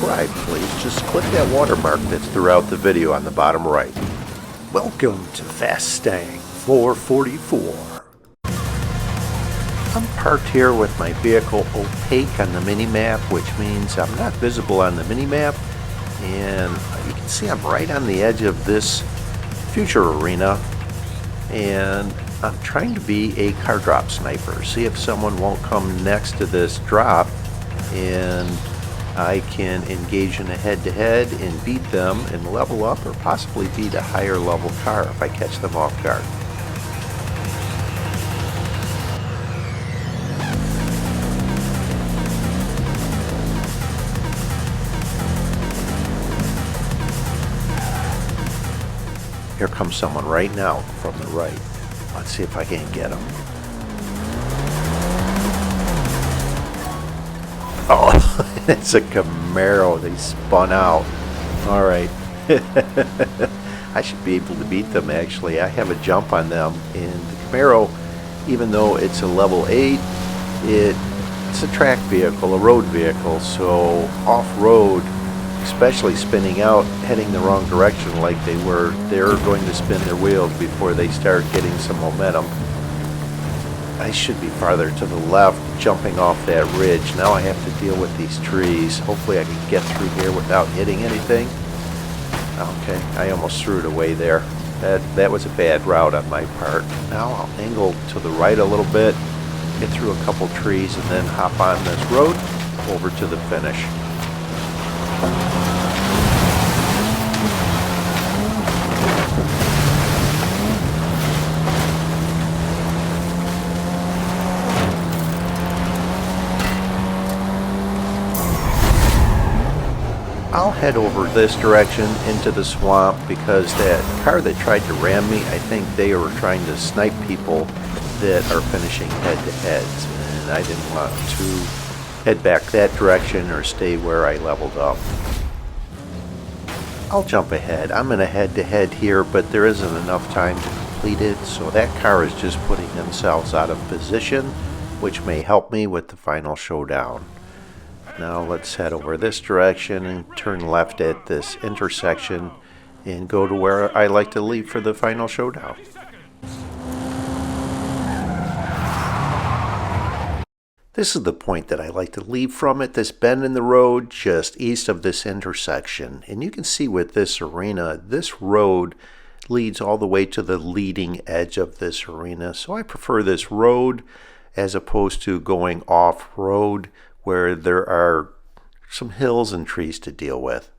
subscribe, please. Just click that watermark that's throughout the video on the bottom right. Welcome to Fastang 444. I'm parked here with my vehicle opaque on the mini-map, which means I'm not visible on the mini-map. And you can see I'm right on the edge of this future arena. And I'm trying to be a car drop sniper. See if someone won't come next to this drop and I can engage in a head-to-head and beat them and level up, or possibly beat a higher level car if I catch them off guard. Here comes someone right now from the right. Let's see if I can get him. Oh, it's a Camaro. They spun out. All right. I should be able to beat them, actually. I have a jump on them. And the Camaro, even though it's a level 8, it's a track vehicle, a road vehicle. So off-road, especially spinning out, heading the wrong direction like they were, they're going to spin their wheels before they start getting some momentum. I should be farther to the left, jumping off that ridge. Now I have to deal with these trees. Hopefully I can get through here without hitting anything. Okay, I almost threw it away there. That was a bad route on my part. Now I'll angle to the right a little bit, get through a couple trees, and then hop on this road over to the finish. I'll head over this direction into the swamp because that car that tried to ram me, I think they were trying to snipe people that are finishing head-to-heads, and I didn't want to head back that direction or stay where I leveled up. I'll jump ahead. I'm in a head-to-head here, but there isn't enough time to complete it, so that car is just putting themselves out of position, which may help me with the final showdown. Now let's head over this direction and turn left at this intersection and go to where I like to leave for the final showdown. This is the point that I like to leave from it, this bend in the road just east of this intersection. And you can see with this arena, this road leads all the way to the leading edge of this arena. So I prefer this road as opposed to going off-road where there are some hills and trees to deal with.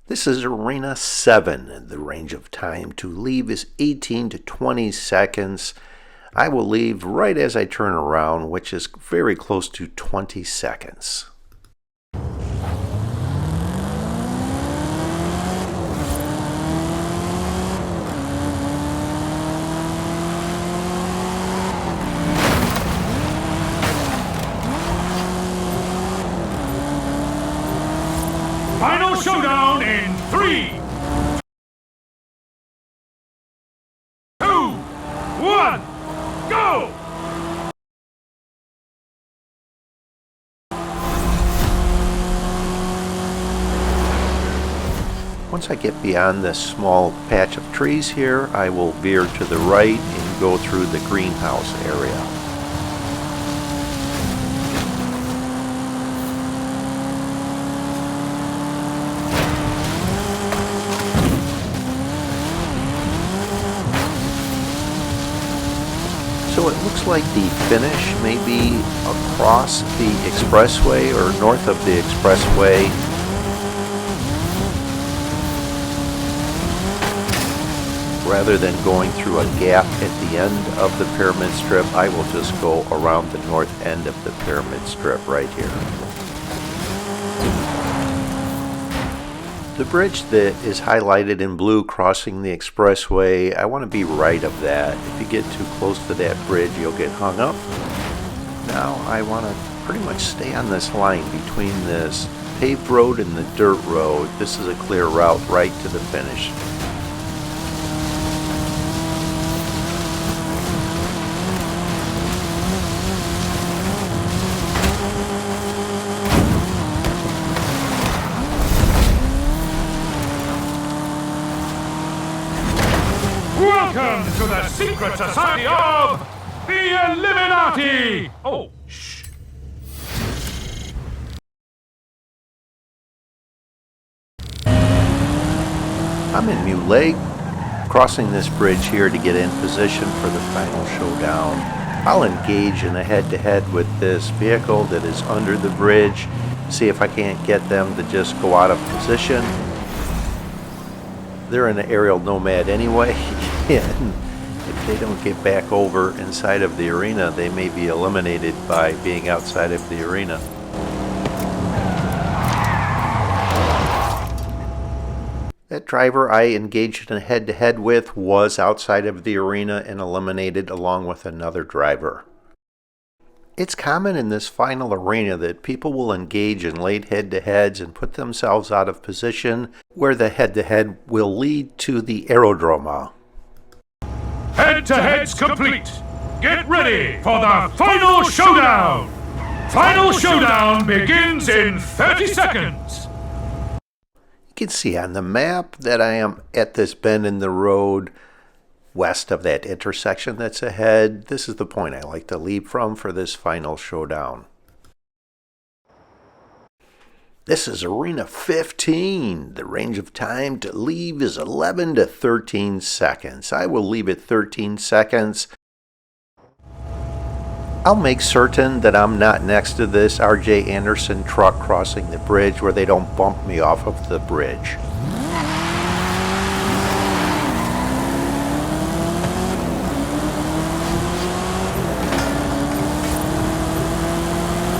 This is Arena 7, and the range of time to leave is 18 to 20 seconds. I will leave right as I turn around, which is very close to 20 seconds. Final showdown in 3, 2, 1, go! Once I get beyond this small patch of trees here, I will veer to the right and go through the greenhouse area. So it looks like the finish may be across the expressway or north of the expressway. Rather than going through a gap at the end of the pyramid strip, I will just go around the north end of the pyramid strip right here. The bridge that is highlighted in blue crossing the expressway, I want to be right of that. If you get too close to that bridge, you'll get hung up. Now I want to pretty much stay on this line between this paved road and the dirt road. This is a clear route right to the finish. Welcome to the secret society of the Eliminati! Oh, shh. I'm in Mule Lake, crossing this bridge here to get in position for the final showdown. I'll engage in a head-to-head with this vehicle that is under the bridge, see if I can't get them to just go out of position. They're an aerial nomad anyway, and if they don't get back over inside of the arena, they may be eliminated by being outside of the arena. That driver I engaged in a head-to-head with was outside of the arena and eliminated along with another driver. It's common in this final arena that people will engage in late head-to-heads and put themselves out of position where the head-to-head will lead to the aerodrome. Head-to-heads complete. Get ready for the final showdown. Final showdown begins in 30 seconds. You can see on the map that I am at this bend in the road west of that intersection that's ahead. This is the point I like to leave from for this final showdown. This is Arena 15. The range of time to leave is 11 to 13 seconds. I will leave it 13 seconds. I'll make certain that I'm not next to this RJ Anderson truck crossing the bridge where they don't bump me off of the bridge.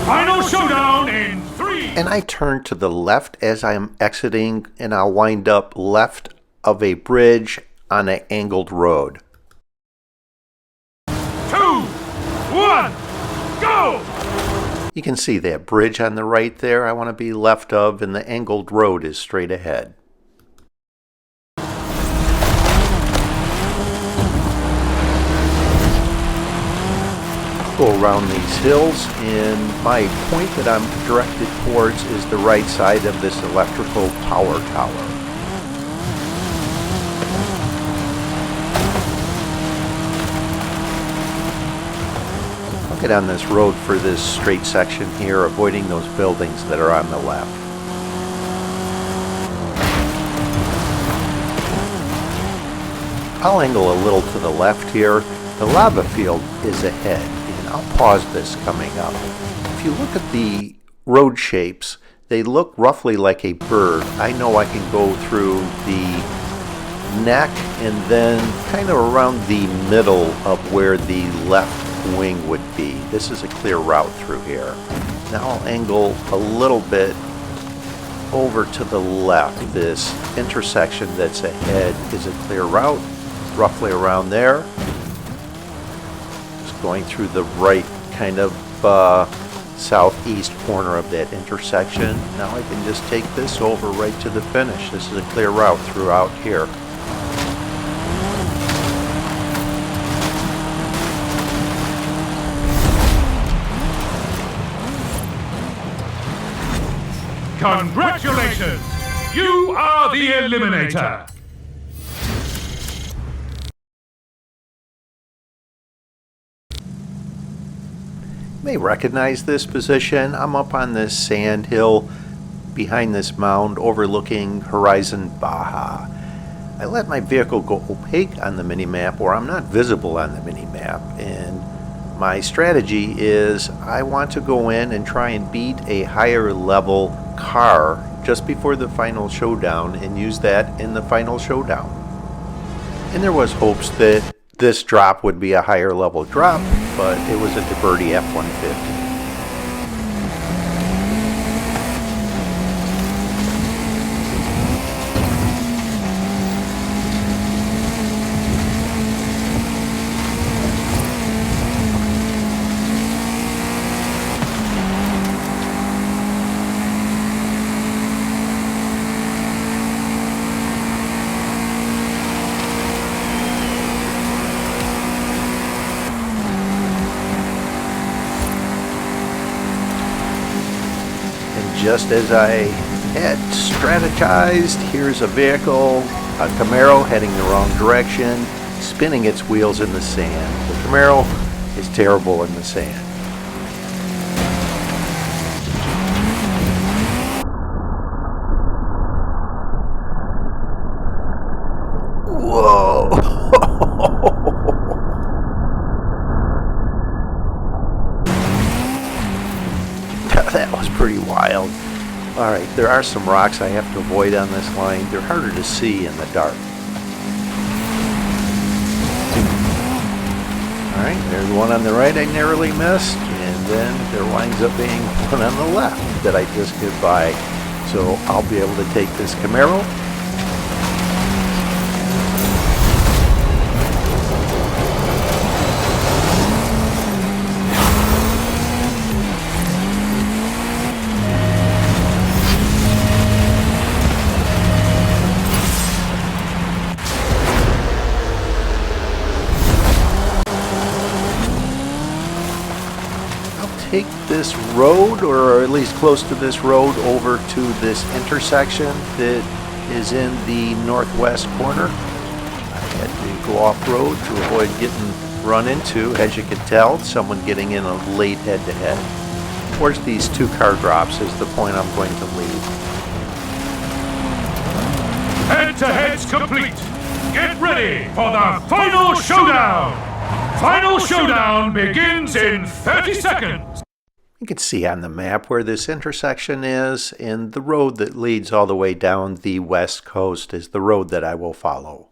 Final showdown in 3. And I turn to the left as I am exiting, and I'll wind up left of a bridge on an angled road. 2, 1, go! You can see that bridge on the right there I want to be left of, and the angled road is straight ahead. Go around these hills, and my point that I'm directed towards is the right side of this electrical power tower. I'll get on this road for this straight section here, avoiding those buildings that are on the left. I'll angle a little to the left here. The lava field is ahead, and I'll pause this coming up. If you look at the road shapes, they look roughly like a bird. I know I can go through the neck and then kind of around the middle of where the left wing would be. This is a clear route through here. Now I'll angle a little bit over to the left. This intersection that's ahead is a clear route, roughly around there. Just going through the right kind of southeast corner of that intersection. Now I can just take this over right to the finish. This is a clear route throughout here. Congratulations! You are the Eliminator! You may recognize this position. I'm up on this sand hill behind this mound overlooking Horizon Baja. I let my vehicle go opaque on the minimap, or I'm not visible on the minimap, and my strategy is I want to go in and try and beat a higher level car just before the final showdown and use that in the final showdown. And there was hopes that this drop would be a higher level drop, but it was a DeBerti F-150. Just as I had strategized, here's a vehicle, a Camaro heading the wrong direction. spinning its wheels in the sand. The Camaro is terrible in the sand. Whoa! That was pretty wild. Alright, there are some rocks I have to avoid on this line. They're harder to see in the dark. Alright, there's one on the right I narrowly missed, and then there winds up being one on the left that I just get by. So I'll be able to take this Camaro. Take this road, or at least close to this road, over to this intersection that is in the northwest corner. I had to go off-road to avoid getting run into. As you can tell, someone getting in a late head-to-head. Towards these two car drops is the point I'm going to leave. Head-to-head's complete. Get ready for the final showdown. Final showdown begins in 30 seconds. You can see on the map where this intersection is, and the road that leads all the way down the west coast is the road that I will follow.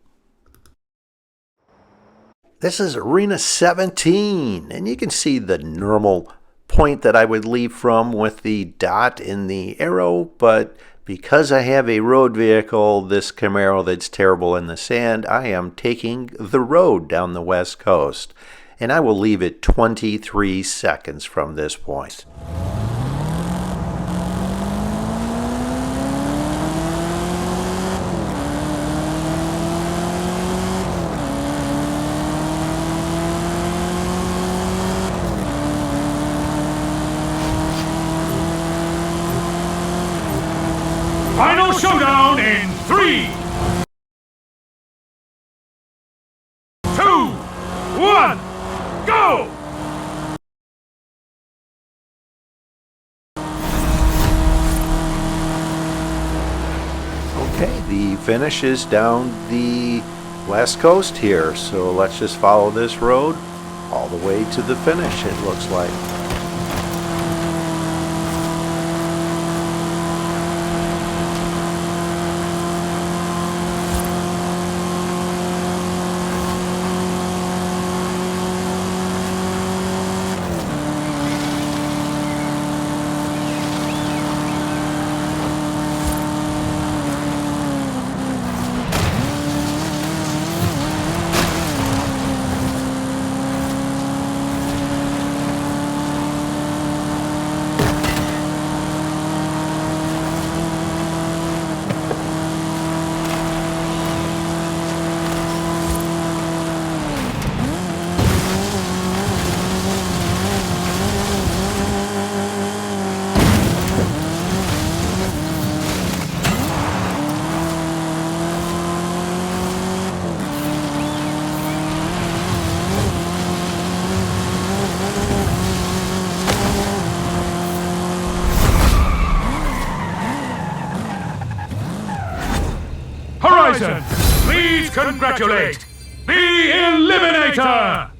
This is Arena 17, and you can see the normal point that I would leave from with the dot in the arrow, but because I have a road vehicle, this Camaro that's terrible in the sand, I am taking the road down the west coast. And I will leave it 23 seconds from this point. Final showdown in 3, 2, 1, go! Okay, the finish is down the west coast here, so let's just follow this road all the way to the finish, it looks like. Please congratulate the Eliminator!